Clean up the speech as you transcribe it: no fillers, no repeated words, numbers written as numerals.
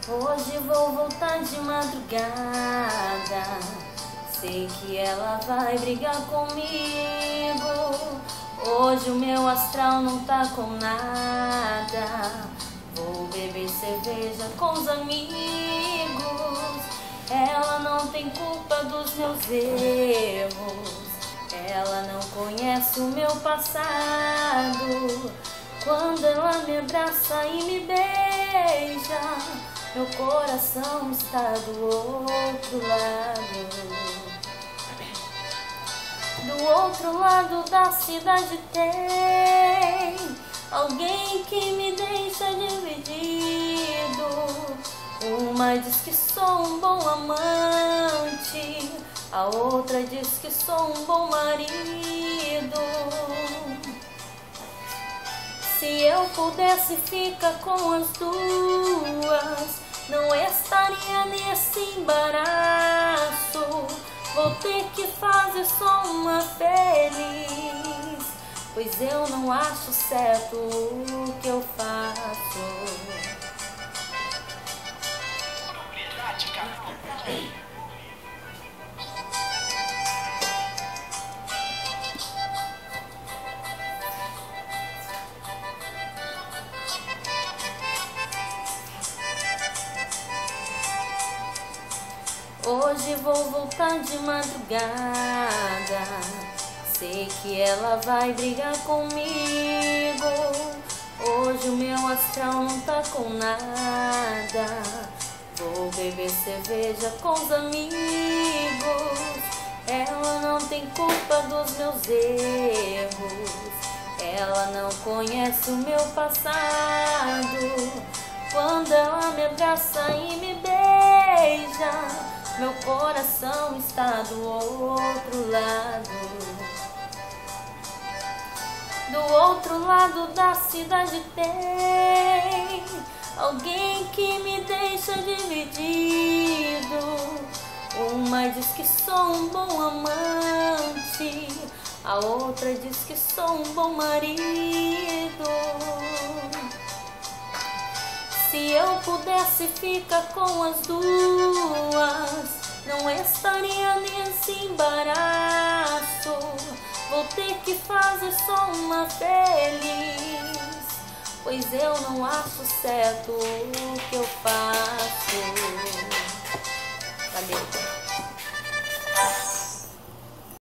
Hoje vou voltar de madrugada. Sei que ela vai brigar comigo. Hoje o meu astral não tá com nada. Vou beber cerveja com os amigos. Ela não tem culpa dos meus erros. Ela não conhece o meu passado. Quando ela me abraça e me beija, meu coração está do outro lado. Do outro lado da cidade tem alguém que me deixa dividido. Uma diz que sou um bom amante, a outra diz que sou um bom marido. Se eu pudesse ficar com as duas, não estaria nesse embaraço. Vou ter que fazer só uma feliz, pois eu não acho certo o que eu faço. Hoje vou voltar de madrugada. Sei que ela vai brigar comigo. Hoje o meu astral não tá com nada. Vou beber cerveja com os amigos. Ela não tem culpa dos meus erros. Ela não conhece o meu passado. Quando ela me abraça e me beija, meu coração está do outro lado. Do outro lado da cidade tem alguém que me deixa dividido. Uma diz que sou um bom amante, a outra diz que sou um bom marido. Se eu pudesse ficar com as duas, não estaria nesse embaraço. Vou ter que fazer só uma feliz, pois eu não acho certo o que eu faço.